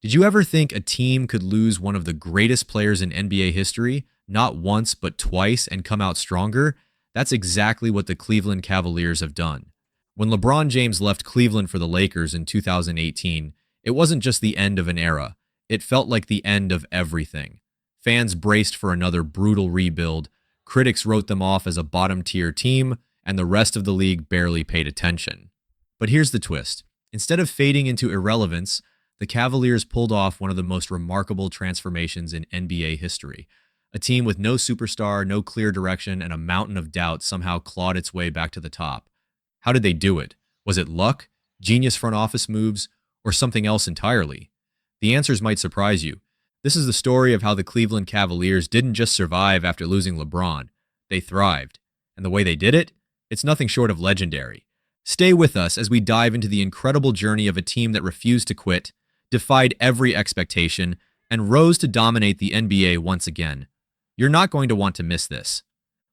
Did you ever think a team could lose one of the greatest players in NBA history, not once but twice, and come out stronger? That's exactly what the Cleveland Cavaliers have done. When LeBron James left Cleveland for the Lakers in 2018, it wasn't just the end of an era. It felt like the end of everything. Fans braced for another brutal rebuild, critics wrote them off as a bottom-tier team, and the rest of the league barely paid attention. But here's the twist. Instead of fading into irrelevance, the Cavaliers pulled off one of the most remarkable transformations in NBA history. A team with no superstar, no clear direction, and a mountain of doubt somehow clawed its way back to the top. How did they do it? Was it luck, genius front office moves, or something else entirely? The answers might surprise you. This is the story of how the Cleveland Cavaliers didn't just survive after losing LeBron. They thrived. And the way they did it? It's nothing short of legendary. Stay with us as we dive into the incredible journey of a team that refused to quit, defied every expectation, and rose to dominate the NBA once again. You're not going to want to miss this.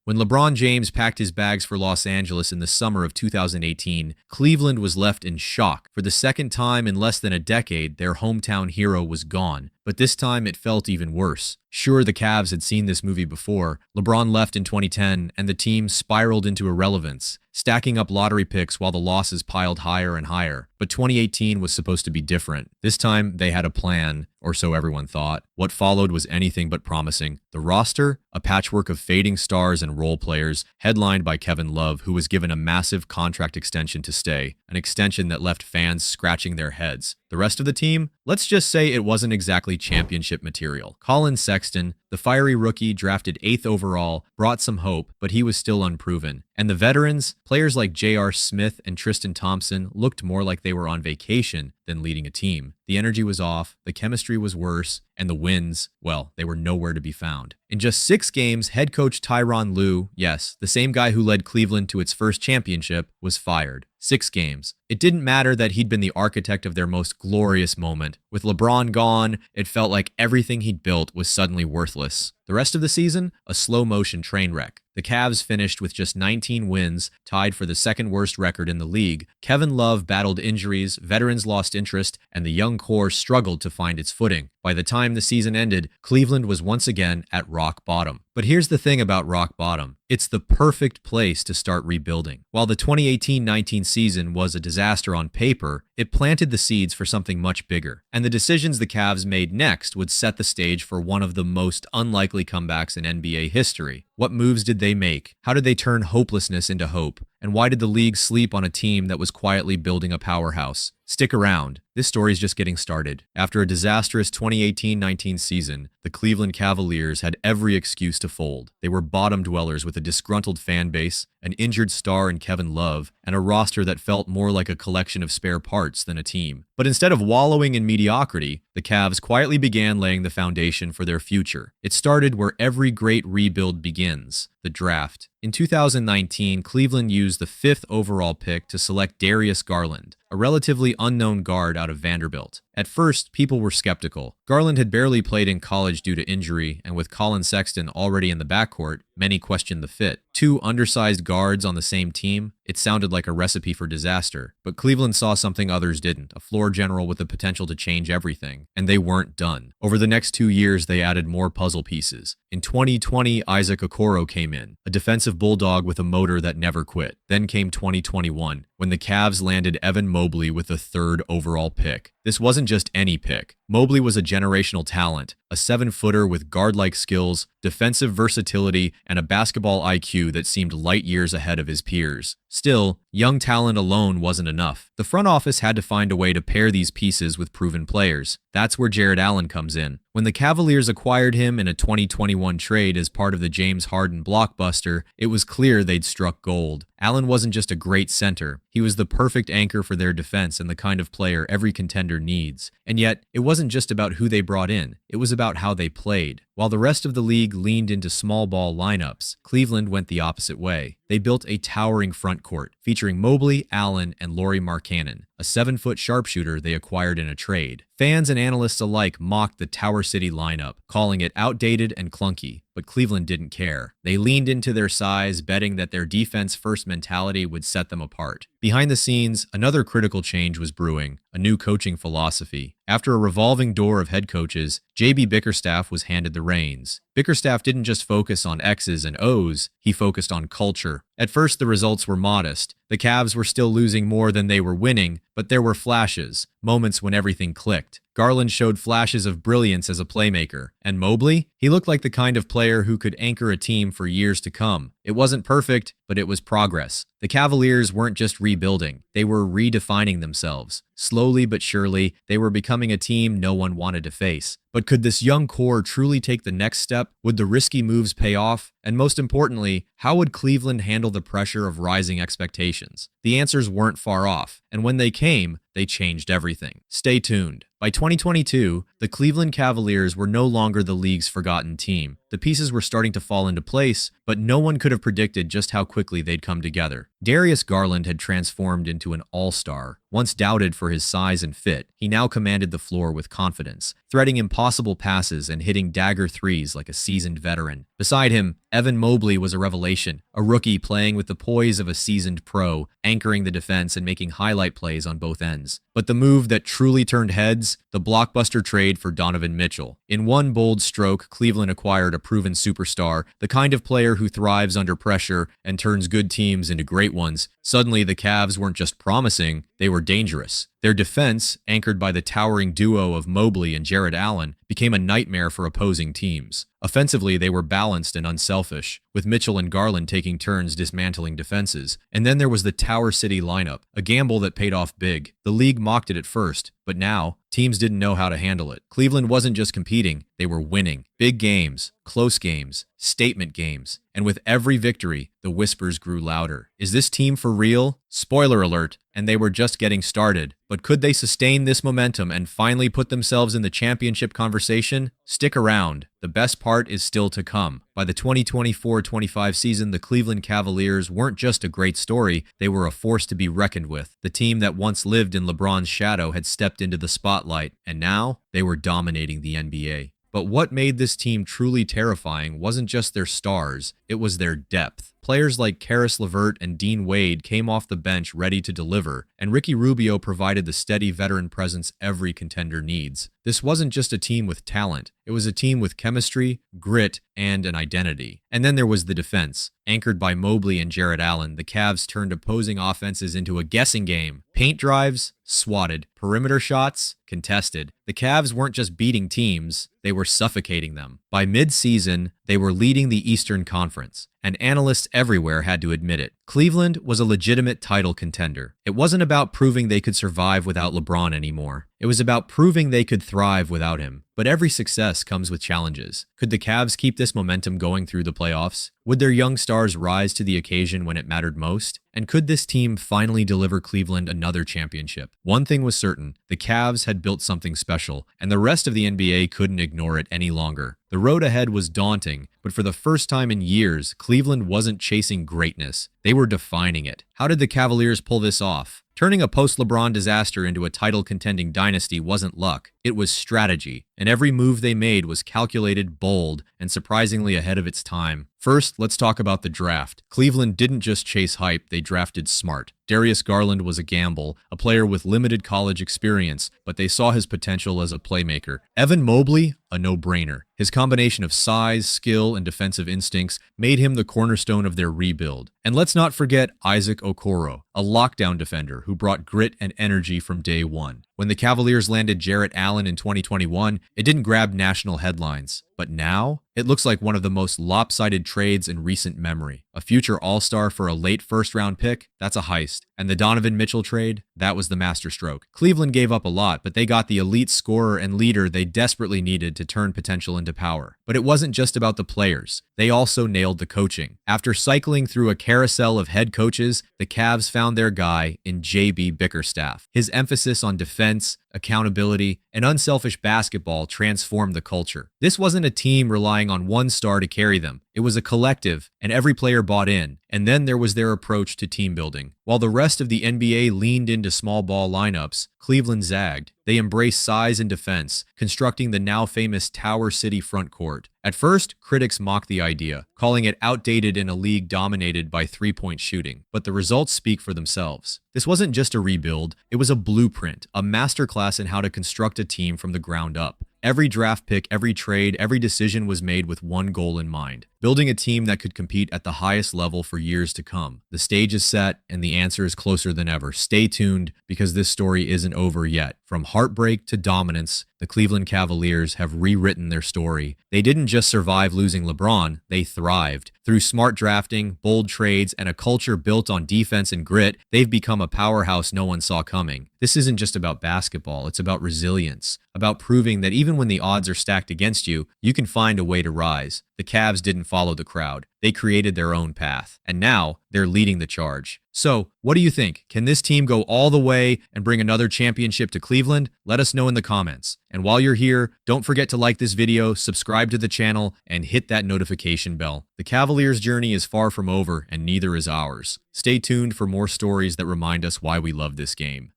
When LeBron James packed his bags for Los Angeles in the summer of 2018, Cleveland was left in shock. For the second time in less than a decade, their hometown hero was gone. But this time it felt even worse. Sure, the Cavs had seen this movie before. LeBron left in 2010, and the team spiraled into irrelevance, stacking up lottery picks while the losses piled higher and higher. But 2018 was supposed to be different. This time, they had a plan, or so everyone thought. What followed was anything but promising. The roster, a patchwork of fading stars and role players, headlined by Kevin Love, who was given a massive contract extension to stay, an extension that left fans scratching their heads. The rest of the team? Let's just say it wasn't exactly championship material. Colin Sexton, the fiery rookie drafted 8th overall, brought some hope, but he was still unproven. And the veterans, players like J.R. Smith and Tristan Thompson, looked more like they were on vacation than leading a team. The energy was off, the chemistry was worse, and the wins, well, they were nowhere to be found. In just 6 games, head coach Tyronn Lue, yes, the same guy who led Cleveland to its first championship, was fired. 6 games. It didn't matter that he'd been the architect of their most glorious moment. With LeBron gone, it felt like everything he'd built was suddenly worthless. The rest of the season, a slow-motion train wreck. The Cavs finished with just 19 wins, tied for the second worst record in the league. Kevin Love battled injuries, veterans lost interest, and the young core struggled to find its footing. By the time the season ended, Cleveland was once again at rock bottom. But here's the thing about rock bottom. It's the perfect place to start rebuilding. While the 2018-19 season was a disaster on paper, it planted the seeds for something much bigger. And the decisions the Cavs made next would set the stage for one of the most unlikely comebacks in NBA history. What moves did they make? How did they turn hopelessness into hope? And why did the league sleep on a team that was quietly building a powerhouse? Stick around. This story's just getting started. After a disastrous 2018-19 season, the Cleveland Cavaliers had every excuse to fold. They were bottom dwellers with a disgruntled fan base, an injured star in Kevin Love, and a roster that felt more like a collection of spare parts than a team. But instead of wallowing in mediocrity, the Cavs quietly began laying the foundation for their future. It started where every great rebuild begins, the draft. In 2019, Cleveland used the 5th overall pick to select Darius Garland, a relatively unknown guard out of Vanderbilt. At first, people were skeptical. Garland had barely played in college due to injury, and with Colin Sexton already in the backcourt, many questioned the fit. 2 undersized guards on the same team? It sounded like a recipe for disaster. But Cleveland saw something others didn't, a floor general with the potential to change everything. And they weren't done. Over the next 2 years, they added more puzzle pieces. In 2020, Isaac Okoro came in, a defensive bulldog with a motor that never quit. Then came 2021, when the Cavs landed Evan Mobley with the 3rd overall pick. This wasn't just any pick. Mobley was a generational talent, a 7-footer with guard-like skills, defensive versatility, and a basketball IQ that seemed light years ahead of his peers. Still, young talent alone wasn't enough. The front office had to find a way to pair these pieces with proven players. That's where Jarrett Allen comes in. When the Cavaliers acquired him in a 2021 trade as part of the James Harden blockbuster, it was clear they'd struck gold. Allen wasn't just a great center. He was the perfect anchor for their defense and the kind of player every contender needs. And yet, it wasn't just about who they brought in. It was about how they played. While the rest of the league leaned into small ball lineups, Cleveland went the opposite way. They built a towering front court, featuring Mobley, Allen, and Lauri Markkanen, a 7-foot sharpshooter they acquired in a trade. Fans and analysts alike mocked the Tower City lineup, calling it outdated and clunky. but Cleveland didn't care. They leaned into their size, betting that their defense-first mentality would set them apart. Behind the scenes, another critical change was brewing, a new coaching philosophy. After a revolving door of head coaches, J.B. Bickerstaff was handed the reins. Bickerstaff didn't just focus on X's and O's, he focused on culture. At first, the results were modest. The Cavs were still losing more than they were winning, but there were flashes, moments when everything clicked. Garland showed flashes of brilliance as a playmaker. And Mobley? He looked like the kind of player who could anchor a team for years to come. It wasn't perfect, but it was progress. The Cavaliers weren't just rebuilding, they were redefining themselves. Slowly but surely, they were becoming a team no one wanted to face. But could this young core truly take the next step? Would the risky moves pay off? And most importantly, how would Cleveland handle the pressure of rising expectations? The answers weren't far off, and when they came, they changed everything. Stay tuned. By 2022, the Cleveland Cavaliers were no longer the league's forgotten team. The pieces were starting to fall into place, but no one could have predicted just how quickly they'd come together. Darius Garland had transformed into an all-star. Once doubted for his size and fit, he now commanded the floor with confidence, threading impossible passes and hitting dagger threes like a seasoned veteran. Beside him, Evan Mobley was a revelation, a rookie playing with the poise of a seasoned pro, anchoring the defense and making highlight plays on both ends. But the move that truly turned heads, the blockbuster trade for Donovan Mitchell. In one bold stroke, Cleveland acquired a proven superstar, the kind of player who thrives under pressure and turns good teams into great ones. Suddenly, the Cavs weren't just promising, they were dangerous. Their defense, anchored by the towering duo of Mobley and Jarrett Allen, became a nightmare for opposing teams. Offensively, they were balanced and unselfish, with Mitchell and Garland taking turns dismantling defenses. And then there was the Tower City lineup, a gamble that paid off big. The league mocked it at first, but now, teams didn't know how to handle it. Cleveland wasn't just competing, they were winning. Big games, close games, statement games. And with every victory, the whispers grew louder. Is this team for real? Spoiler alert, and they were just getting started. But could they sustain this momentum and finally put themselves in the championship conversation? Stick around. The best part is still to come. By the 2024-25 season, the Cleveland Cavaliers weren't just a great story, they were a force to be reckoned with. The team that once lived in LeBron's shadow had stepped into the spotlight, and now they were dominating the NBA. But what made this team truly terrifying wasn't just their stars, it was their depth. Players like Karis LeVert and Dean Wade came off the bench ready to deliver, and Ricky Rubio provided the steady veteran presence every contender needs. This wasn't just a team with talent, it was a team with chemistry, grit, and an identity. And then there was the defense. Anchored by Mobley and Jarrett Allen, the Cavs turned opposing offenses into a guessing game. Paint drives, swatted. Perimeter shots, contested. The Cavs weren't just beating teams, they were suffocating them. By mid-season, they were leading the Eastern Conference, and analysts everywhere had to admit it. Cleveland was a legitimate title contender. It wasn't about proving they could survive without LeBron anymore. It was about proving they could thrive without him. But every success comes with challenges. Could the Cavs keep this momentum going through the playoffs? Would their young stars rise to the occasion when it mattered most? And could this team finally deliver Cleveland another championship? One thing was certain, the Cavs had built something special, and the rest of the NBA couldn't ignore it any longer. The road ahead was daunting, but for the first time in years, Cleveland wasn't chasing greatness. They were defining it. How did the Cavaliers pull this off? Turning a post-LeBron disaster into a title-contending dynasty wasn't luck. It was strategy, and every move they made was calculated, bold, and surprisingly ahead of its time. First, let's talk about the draft. Cleveland didn't just chase hype, they drafted smart. Darius Garland was a gamble, a player with limited college experience, but they saw his potential as a playmaker. Evan Mobley, a no-brainer. His combination of size, skill, and defensive instincts made him the cornerstone of their rebuild. And let's not forget Isaac Okoro, a lockdown defender who brought grit and energy from day one. When the Cavaliers landed Jarrett Allen in 2021, it didn't grab national headlines. But now, it looks like one of the most lopsided trades in recent memory. A future all-star for a late first-round pick? That's a heist. And the Donovan Mitchell trade? That was the masterstroke. Cleveland gave up a lot, but they got the elite scorer and leader they desperately needed to turn potential into power. But it wasn't just about the players. They also nailed the coaching. After cycling through a carousel of head coaches, the Cavs found their guy in J.B. Bickerstaff. His emphasis on defense, accountability, and unselfish basketball transformed the culture. This wasn't a team relying on one star to carry them. It was a collective, and every player bought in. And then there was their approach to team building. While the rest of the NBA leaned into small ball lineups, Cleveland zagged. They embraced size and defense, constructing the now famous Tower City front court. At first, critics mocked the idea, calling it outdated in a league dominated by three-point shooting. But the results speak for themselves. This wasn't just a rebuild, it was a blueprint, a masterclass in how to construct a team from the ground up. Every draft pick, every trade, every decision was made with one goal in mind: building a team that could compete at the highest level for years to come. The stage is set, and the answer is closer than ever. Stay tuned, because this story isn't over yet. From heartbreak to dominance, the Cleveland Cavaliers have rewritten their story. They didn't just survive losing LeBron, they thrived. Through smart drafting, bold trades, and a culture built on defense and grit, they've become a powerhouse no one saw coming. This isn't just about basketball, it's about resilience, about proving that even when the odds are stacked against you, you can find a way to rise. The Cavs didn't follow the crowd. They created their own path, and now they're leading the charge. So, what do you think? Can this team go all the way and bring another championship to Cleveland? Let us know in the comments. And while you're here, don't forget to like this video, subscribe to the channel, and hit that notification bell. The Cavaliers' journey is far from over, and neither is ours. Stay tuned for more stories that remind us why we love this game.